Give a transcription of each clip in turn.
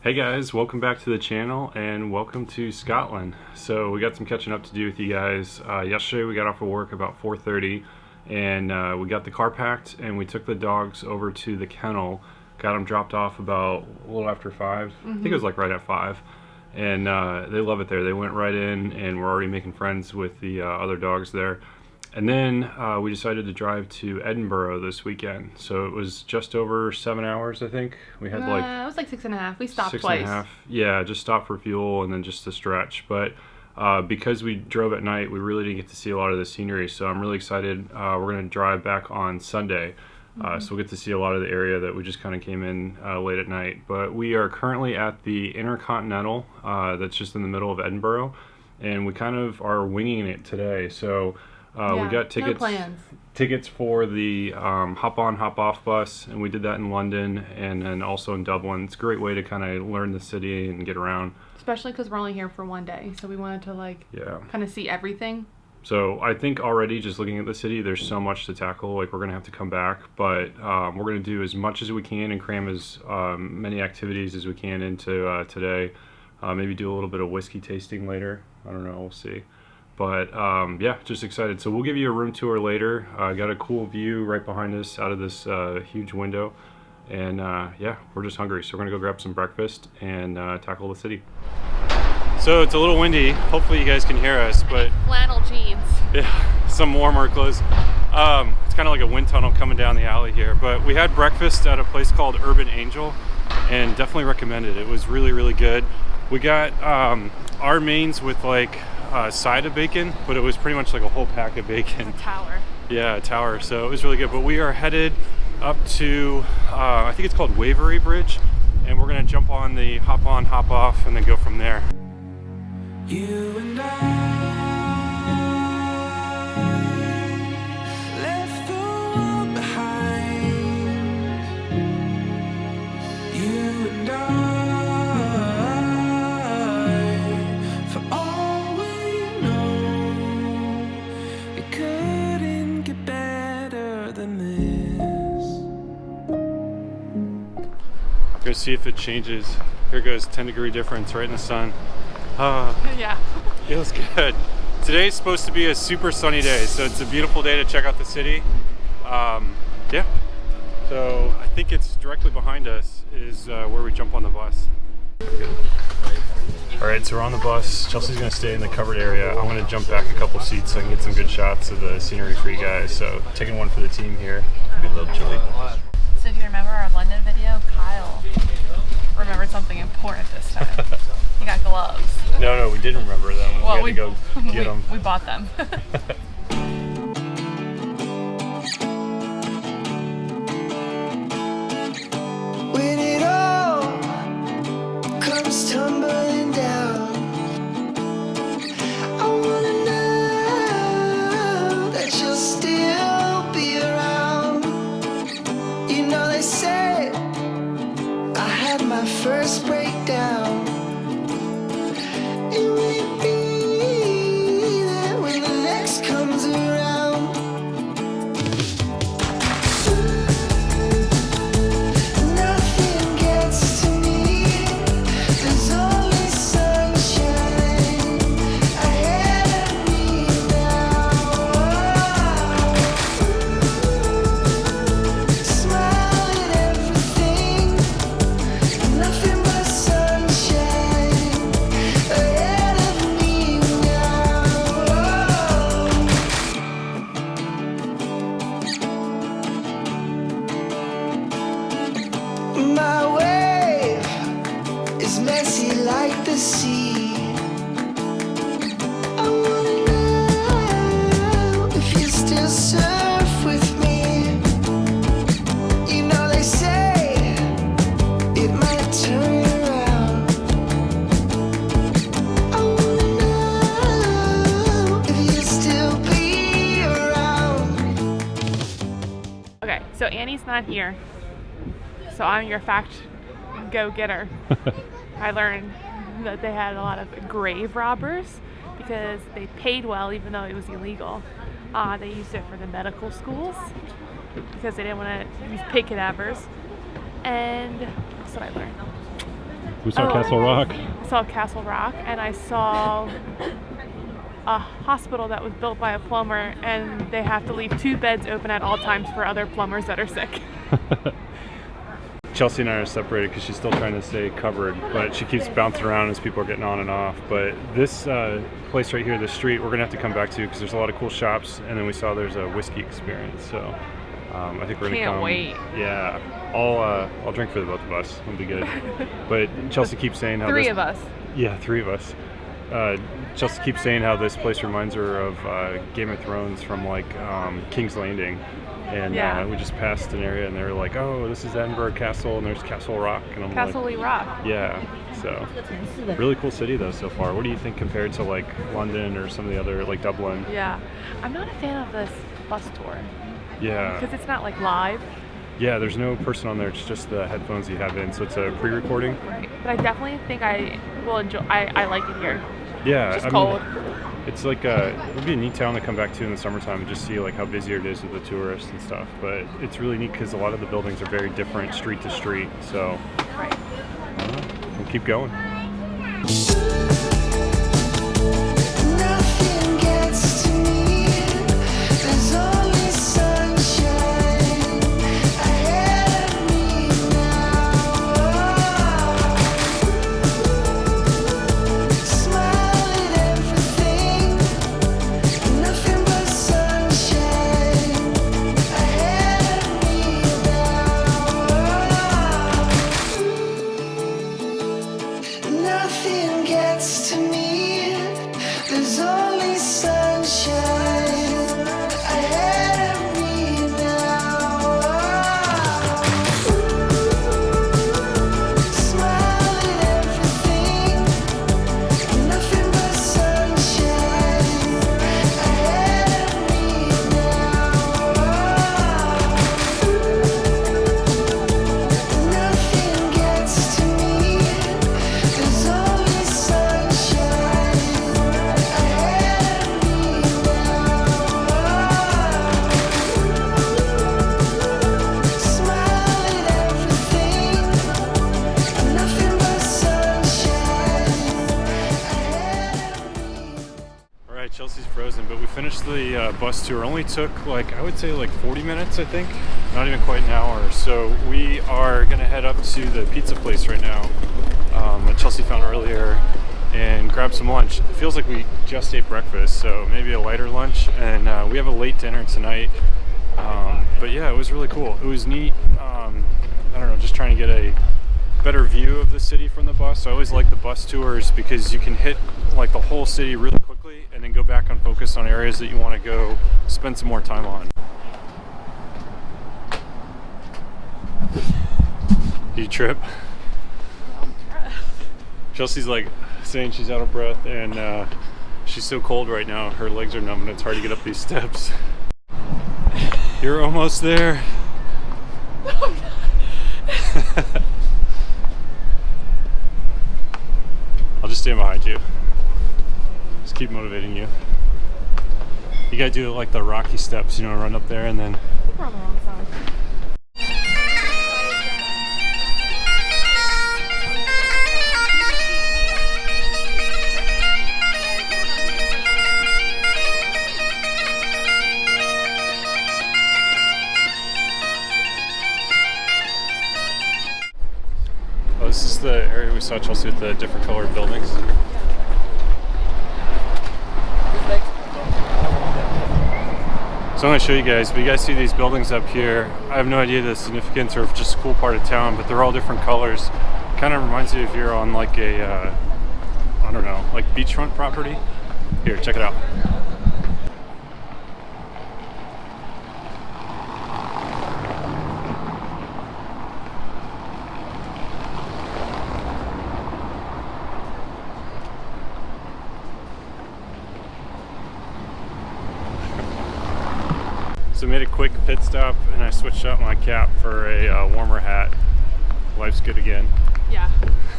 Hey guys, welcome back to the channel and welcome to Scotland. So we got some catching up to do with you guys. Yesterday we got off of work about 4:30 and we got the car packed and we took the dogs over to the kennel. Got them dropped off about a little after 5. I think it was like right at 5. And they love it there. They went right in and we're already making friends with the other dogs there. And then we decided to drive to Edinburgh this weekend. So it was just over 7 hours, I think. We had it was like 6.5. We stopped twice. 6.5. Yeah, just stopped for fuel and then just to stretch. But because we drove at night, we really didn't get to see a lot of the scenery. So I'm really excited. We're going to drive back on Sunday. So we'll get to see a lot of the area that we just kind of came in late at night. But we are currently at the Intercontinental that's just in the middle of Edinburgh. And we kind of are winging it today. So we got tickets for the hop on, hop off bus, and we did that in London and then also in Dublin. It's a great way to kind of learn the city and get around. Especially because we're only here for one day, so we wanted to kind of see everything. So I think already just looking at the city, there's so much to tackle. Like we're gonna have to come back, but we're gonna do as much as we can and cram as many activities as we can into today. Maybe do a little bit of whiskey tasting later. I don't know, we'll see. But yeah, just excited. So we'll give you a room tour later. Got a cool view right behind us out of this huge window. And yeah, we're just hungry. So we're gonna go grab some breakfast and tackle the city. So it's a little windy. Hopefully you guys can hear us, but flannel jeans. Yeah, some warmer clothes. It's kind of like a wind tunnel coming down the alley here. But we had breakfast at a place called Urban Angel and definitely recommend it. It was really, really good. We got our mains with like side of bacon, but it was pretty much like a whole pack of bacon. A tower. Yeah, a tower. So it was really good. But we are headed up to I think it's called Waverley Bridge, and we're gonna jump on the hop on, hop off, and then go from there. You and I left the world behind. You and I, for all we know, it couldn't get better than this. Go see if it changes. Here goes 10-degree difference right in the sun. Yeah. Feels good. Today's supposed to be a super sunny day, so it's a beautiful day to check out the city. Yeah. So I think it's directly behind us is where we jump on the bus. All right, so we're on the bus. Chelsea's gonna stay in the covered area. I'm gonna jump back a couple seats so I can get some good shots of the scenery for you guys. So taking one for the team here. Be a little chilly. So if you remember our London video, Kyle remembered something important this time. He got gloves. No, we didn't remember them. Well, we had to go get them. We bought them. When it all comes tumbling down, I wanna know that you'll still be around. You know they say I had my first breakdown. It will be there when the next comes around. Nothing gets to me. There's always sunshine ahead of me now. Smile at everything. Nothing but sunshine ahead of me now. My wave is messy like the sea. I wanna know if you still surf with me. You know they say it might turn you around. I wanna know if you still be around. Okay, so Annie's not here. So I'm your fact go-getter. I learned that they had a lot of grave robbers because they paid well even though it was illegal. They used it for the medical schools because they didn't want to use pig cadavers. And that's what I learned. We saw Castle Rock. I saw Castle Rock, and I saw a hospital that was built by a plumber, and they have to leave 2 beds open at all times for other plumbers that are sick. Chelsea and I are separated because she's still trying to stay covered, but she keeps bouncing around as people are getting on and off. But this place right here, the street, we're gonna have to come back to because there's a lot of cool shops, and then we saw there's a whiskey experience. So I think we're gonna come. Can't wait. Yeah, I'll drink for the both of us. It'll be good. But Chelsea keeps saying how 3 of us. Yeah, 3 of us. Chelsea keeps saying how this place reminds her of Game of Thrones from like King's Landing. And we just passed an area and they were like, oh, this is Edinburgh Castle and there's Castle Rock. And I'm Castle like, Rock. Yeah, so really cool city though so far. What do you think compared to like London or some of the other, like Dublin? Yeah, I'm not a fan of this bus tour. Yeah. Because it's not like live. Yeah, there's no person on there. It's just the headphones you have in, so it's a pre-recording. Right, but I definitely think I will enjoy. I like it here. Yeah, It's just cold. It's like it would be a neat town to come back to in the summertime and just see like how busy it is with the tourists and stuff. But it's really neat because a lot of the buildings are very different, street to street. So Right. We'll keep going. Nothing gets to me. There's only sunshine ahead of me now. Smile at everything. Nothing but sunshine ahead of me now. Nothing gets to me. There's only sunshine ahead of me now. Smile at everything. Nothing but sunshine ahead of me now. Nothing gets to me. There's only sunshine ahead of me now. Smile at everything. Nothing but sunshine ahead of me. All right, Chelsea's frozen, but we finished the bus tour. Only took like, I would say like 40 minutes, I think. Not even quite an hour. So we are gonna head up to the pizza place right now that Chelsea found earlier and grab some lunch. It feels like we just ate breakfast, so maybe a lighter lunch. And we have a late dinner tonight. But yeah, it was really cool. It was neat. I don't know, just trying to get a better view of the city from the bus. I always like the bus tours because you can hit like the whole city really quickly and then go back and focus on areas that you want to go spend some more time on. Did you trip? Chelsea's like saying she's out of breath and she's so cold right now. Her legs are numb and it's hard to get up these steps. You're almost there. I'll just stand behind you. Just keep motivating you. You gotta do like the rocky steps, you know, run up there and then. We're on the wrong side. Oh, this is the area we saw Chelsea with the different colored buildings. So I'm going to show you guys, but you guys see these buildings up here. I have no idea the significance or if it's just a cool part of town, but they're all different colors. Kind of reminds you if you're on like a, I don't know, like beachfront property. Here, check it out. So I made a quick pit stop and I switched out my cap for a warmer hat. Life's good again. Yeah,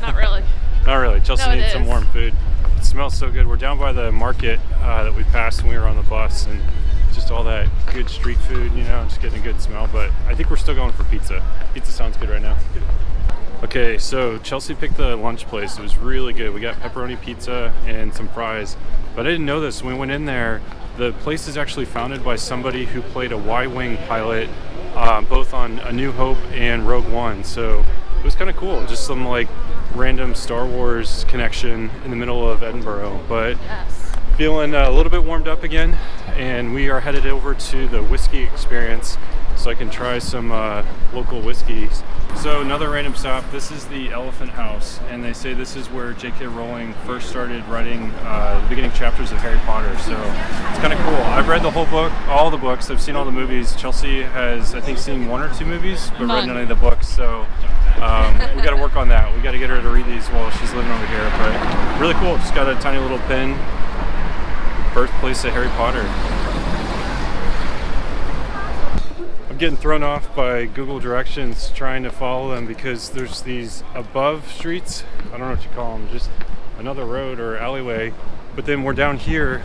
not really. Not really. Chelsea No, it needs some is. warm food. It smells so good. We're down by the market that we passed when we were on the bus, and just all that good street food, you know, just getting a good smell. But I think we're still going for pizza. Pizza sounds good right now. Okay, so Chelsea picked the lunch place. It was really good. We got pepperoni pizza and some fries. But I didn't know this. When we went in there, the place is actually founded by somebody who played a Y-Wing pilot, both on A New Hope and Rogue One. So it was kind of cool. Just some like random Star Wars connection in the middle of Edinburgh. But feeling a little bit warmed up again, and we are headed over to the Whisky experience so I can try some local whiskeys. So another random stop. This is the Elephant House, and they say this is where J.K. Rowling first started writing the beginning chapters of Harry Potter. So it's kind of cool. I've read the whole book, all the books. I've seen all the movies. Chelsea has, I think, seen 1 or 2 movies, but read none of the books. So we got to work on that. We got to get her to read these while she's living over here. But really cool. Just got a tiny little pin. Birthplace of Harry Potter. I'm getting thrown off by Google directions trying to follow them because there's these above streets. I don't know what you call them, just another road or alleyway. But then we're down here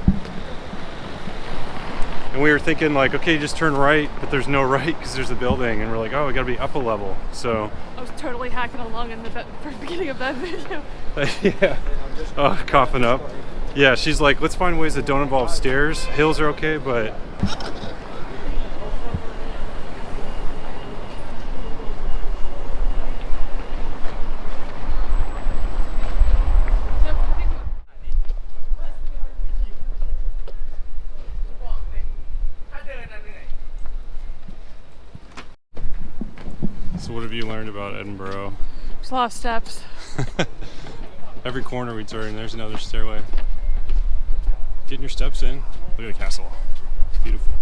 and we were thinking like, okay, just turn right, but there's no right because there's a building, and we're like, oh, we gotta be up a level. So I was totally hacking along in the beginning of that video. yeah. Oh, coughing up. Yeah, she's like, let's find ways that don't involve stairs. Hills are okay, but so what have you learned about Edinburgh? There's a lot of steps. Every corner we turn, there's another stairway. Getting your steps in. Look at the castle. It's beautiful.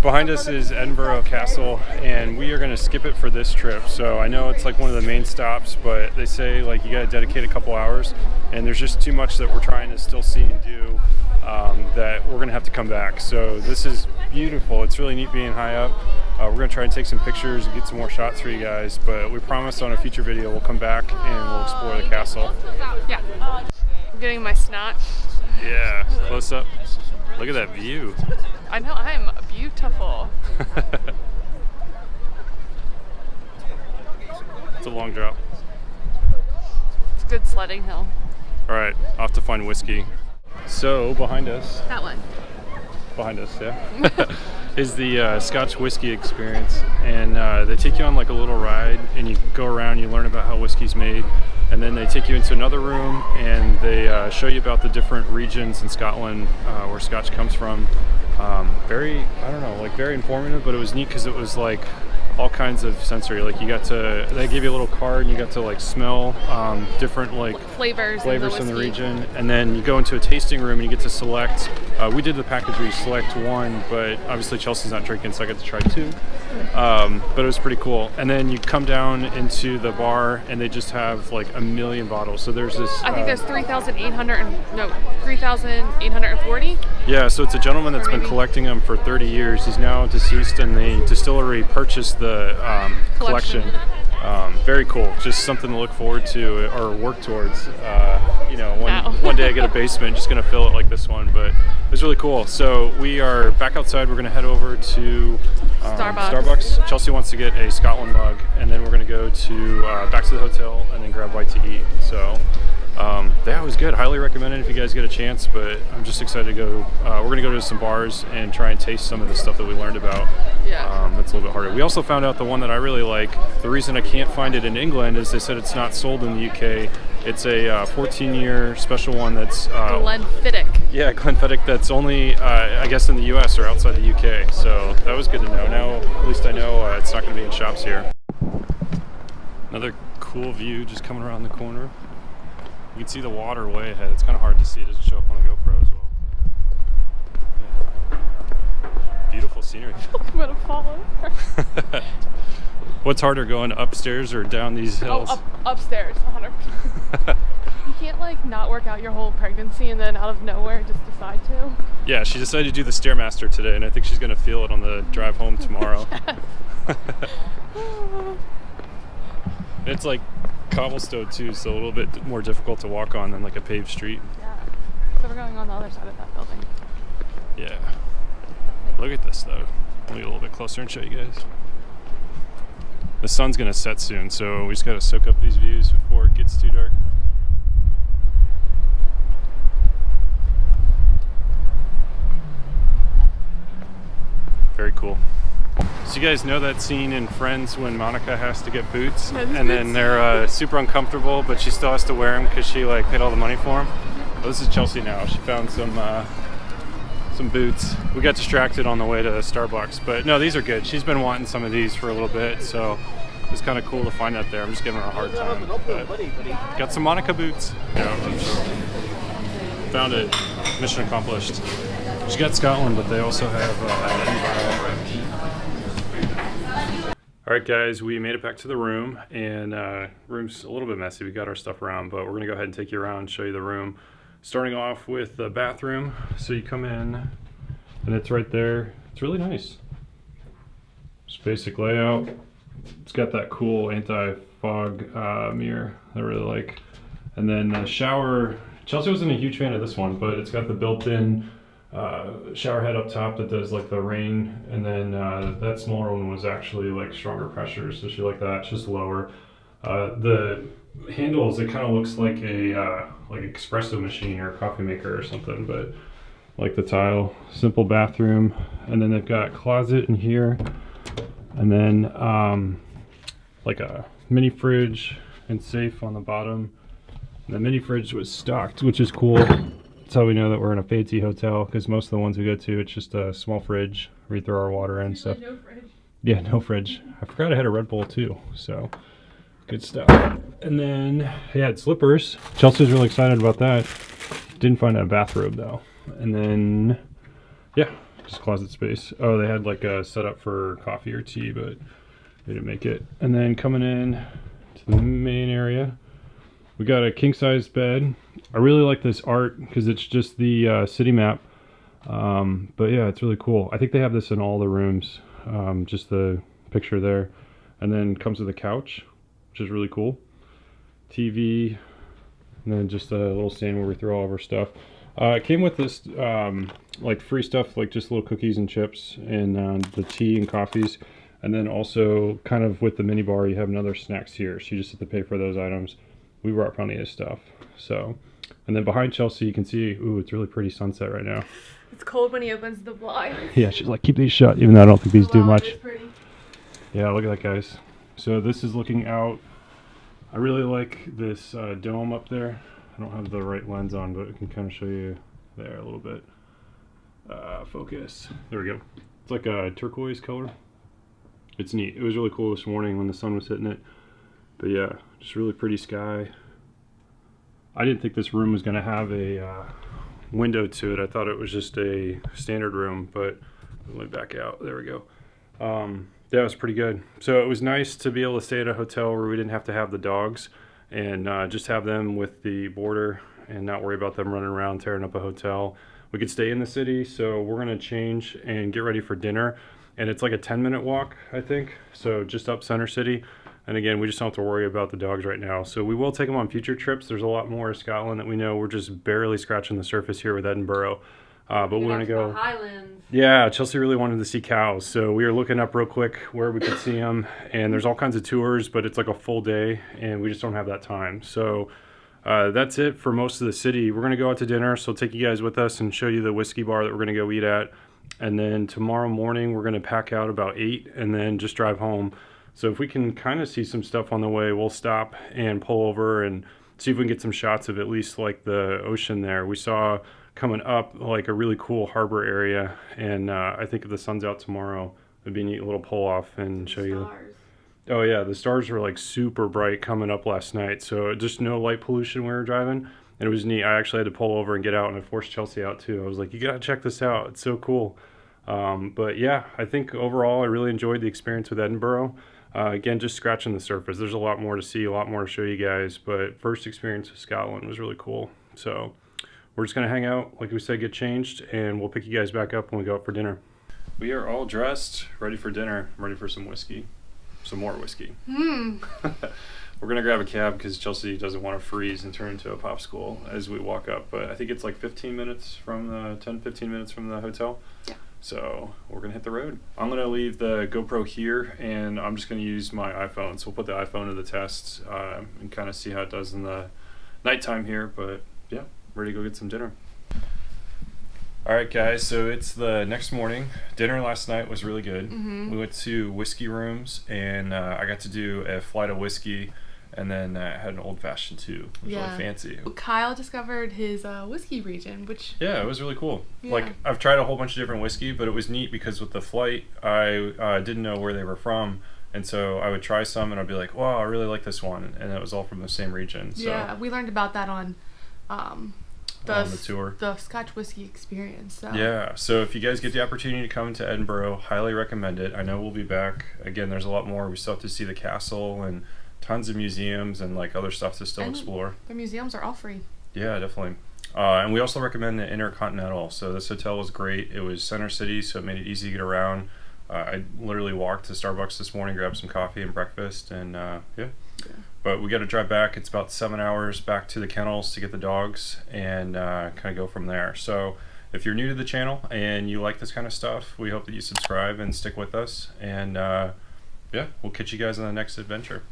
Behind us is Edinburgh Castle, and we are going to skip it for this trip. So I know it's like one of the main stops, but they say like you got to dedicate a couple hours, and there's just too much that we're trying to still see and do that we're going to have to come back. So this is beautiful. It's really neat being high up. We're going to try and take some pictures and get some more shots for you guys, but we promise on a future video we'll come back and we'll explore the castle. Yeah. I'm getting my snot. Yeah, close up. Look at that view. I know, I'm beautiful. It's a long drop. It's a good sledding hill. All right, off to find whiskey. So behind us. That one. Behind us, yeah. Is the Scotch whiskey experience, and they take you on like a little ride, and you go around, you learn about how whiskey's made, and then they take you into another room and they show you about the different regions in Scotland where Scotch comes from. Very, I don't know, like very informative, but it was neat because it was like all kinds of sensory. Like you got to, they gave you a little card and you got to like smell different like flavors in the region, and then you go into a tasting room and you get to select. We did the package where you select one, but obviously Chelsea's not drinking, so I got to try 2. But it was pretty cool. And then you come down into the bar and they just have like a million bottles. So there's this. I think there's 3,840. Yeah, so it's a gentleman that's been collecting them for 30 years. He's now deceased, and the distillery purchased the collection. Very cool. Just something to look forward to or work towards. You know, one day I get a basement, just going to fill it like this one. But it was really cool. So we are back outside. We're going to head over to Starbucks. Chelsea wants to get a Scotland mug, and then we're going to go to back to the hotel and then grab a bite to eat. So that was good. Highly recommend it if you guys get a chance, but I'm just excited to go. We're going to go to some bars and try and taste some of the stuff that we learned about. Yeah. That's a little bit harder. We also found out the one that I really like. The reason I can't find it in England is they said it's not sold in the UK. It's a 14-year special one that's Glenfiddich. Yeah, Glenfiddich. That's only I guess in the US or outside the UK. So that was good to know. Now at least I know it's not going to be in shops here. Another cool view just coming around the corner. You can see the water way ahead. It's kind of hard to see. It doesn't show up on the GoPro as well. Yeah. Beautiful scenery. I'm going to fall over. What's harder, going upstairs or down these hills? Oh, upstairs, 100%. You can't like not work out your whole pregnancy and then out of nowhere just decide to. Yeah, she decided to do the Stairmaster today, and I think she's going to feel it on the drive home tomorrow. It's like cobblestone too, so a little bit more difficult to walk on than like a paved street. Yeah. So we're going on the other side of that building. Yeah. Look at this though. Let me get a little bit closer and show you guys. the sun's gonna set soon, so we just gotta soak up these views before it gets too dark. Very cool. So you guys know that scene in Friends when Monica has to get boots, and then they're super uncomfortable, but she still has to wear them because she like paid all the money for them. Well, this is Chelsea now. She found some boots. We got distracted on the way to Starbucks, but no, these are good. She's been wanting some of these for a little bit, so it's kind of cool to find that there. I'm just giving her a hard time, but got some Monica boots. Yeah, found it. Mission accomplished. She got Scotland, but they also have Edinburgh. All right, guys, we made it back to the room, and room's a little bit messy. We got our stuff around, but we're gonna go ahead and take you around and show you the room. Starting off with the bathroom. So you come in, and it's right there. It's really nice. Just basic layout. It's got that cool anti-fog mirror I really like. And then the shower. Chelsea wasn't a huge fan of this one, but it's got the built-in shower head up top that does like the rain, and then that smaller one was actually like stronger pressure, so she liked that. It's just lower. The handles, it kind of looks like a like espresso machine or a coffee maker or something, but like the tile. Simple bathroom, and then they've got a closet in here, and then like a mini fridge and safe on the bottom. And the mini fridge was stocked, which is cool. That's how we know that we're in a fancy hotel, because most of the ones we go to, it's just a small fridge where we throw our water in and stuff. No fridge. Yeah, no fridge. I forgot I had a Red Bull too, so good stuff. And then he had slippers. Chelsea's really excited about that. Didn't find a bathrobe though. And then, yeah, just closet space. Oh, they had like a setup for coffee or tea, but they didn't make it. And then coming in to the main area, we got a king-size bed. I really like this art because it's just the city map. But yeah, it's really cool. I think they have this in all the rooms, just the picture there. And then comes with a couch, which is really cool. TV, and then just a little stand where we throw all of our stuff. It came with this like free stuff, like just little cookies and chips, and the tea and coffees. And then also kind of with the mini bar, you have another snacks here. So you just have to pay for those items. We brought plenty of stuff. So, and then behind Chelsea, you can see, ooh, it's really pretty sunset right now. It's cold when he opens the blinds. Yeah, she's like, keep these shut, even though I don't think these do Wow, much. it's pretty. Yeah, look at that, guys. So this is looking out. I really like this dome up there. I don't have the right lens on, but I can kind of show you there a little bit. Focus. There we go. It's like a turquoise color. It's neat. It was really cool this morning when the sun was hitting it. But yeah, just really pretty sky. I didn't think this room was going to have a window to it. I thought it was just a standard room, but it went back out. There we go. That was pretty good. So it was nice to be able to stay at a hotel where we didn't have to have the dogs, and just have them with the boarder and not worry about them running around tearing up a hotel. We could stay in the city, so we're going to change and get ready for dinner. And it's like a 10-minute walk, I think. So just up Center City. And again, we just don't have to worry about the dogs right now. So we will take them on future trips. There's a lot more of Scotland that we know. We're just barely scratching the surface here with Edinburgh. But we're going to go. Highlands. Yeah, Chelsea really wanted to see cows. So we were looking up real quick where we could see them. And there's all kinds of tours, but it's like a full day. And we just don't have that time. So that's it for most of the city. We're going to go out to dinner. So I'll take you guys with us and show you the whiskey bar that we're going to go eat at. And then tomorrow morning, we're going to pack out about 8 and then just drive home. So if we can kind of see some stuff on the way, we'll stop and pull over and see if we can get some shots of at least like the ocean there. We saw coming up like a really cool harbor area, and I think if the sun's out tomorrow, it'd be a neat little pull off and show you. Oh yeah, the stars were like super bright coming up last night, so just no light pollution when we were driving, and it was neat. I actually had to pull over and get out, and I forced Chelsea out too. I was like, you gotta check this out, it's so cool. But yeah, I think overall I really enjoyed the experience with Edinburgh. Again, just scratching the surface. There's a lot more to see, a lot more to show you guys, but first experience with Scotland was really cool. So we're just going to hang out, like we said, get changed, and we'll pick you guys back up when we go out for dinner. We are all dressed, ready for dinner. I'm ready for some whiskey. Some more whiskey. We're going to grab a cab because Chelsea doesn't want to freeze and turn into a popsicle as we walk up. But I think it's like 15 minutes from the 10-15 minutes from the hotel. Yeah. So we're gonna hit the road. I'm gonna leave the GoPro here, and I'm just gonna use my iPhone. So we'll put the iPhone to the test and kind of see how it does in the nighttime here. But yeah, ready to go get some dinner. All right, guys. So it's the next morning. Dinner last night was really good. We went to Whisky Rooms, and I got to do a flight of whiskey. And then had an old fashioned too. It was really fancy. Kyle discovered his whiskey region, which it was really cool. Yeah. Like I've tried a whole bunch of different whiskey, but it was neat because with the flight, I didn't know where they were from, and so I would try some, and I'd be like, "Wow, I really like this one," and it was all from the same region. So, yeah, we learned about that on on the tour, the Scotch whiskey experience. So. Yeah, so if you guys get the opportunity to come to Edinburgh, highly recommend it. I know we'll be back again. There's a lot more. We still have to see the castle and tons of museums and like other stuff to still explore. The museums are all free. Yeah, definitely. And we also recommend the Intercontinental. So this hotel was great. It was center city, so it made it easy to get around. I literally walked to Starbucks this morning, grabbed some coffee and breakfast, and yeah. But we got to drive back. It's about 7 hours back to the kennels to get the dogs and kind of go from there. So if you're new to the channel and you like this kind of stuff, we hope that you subscribe and stick with us. And yeah, we'll catch you guys on the next adventure.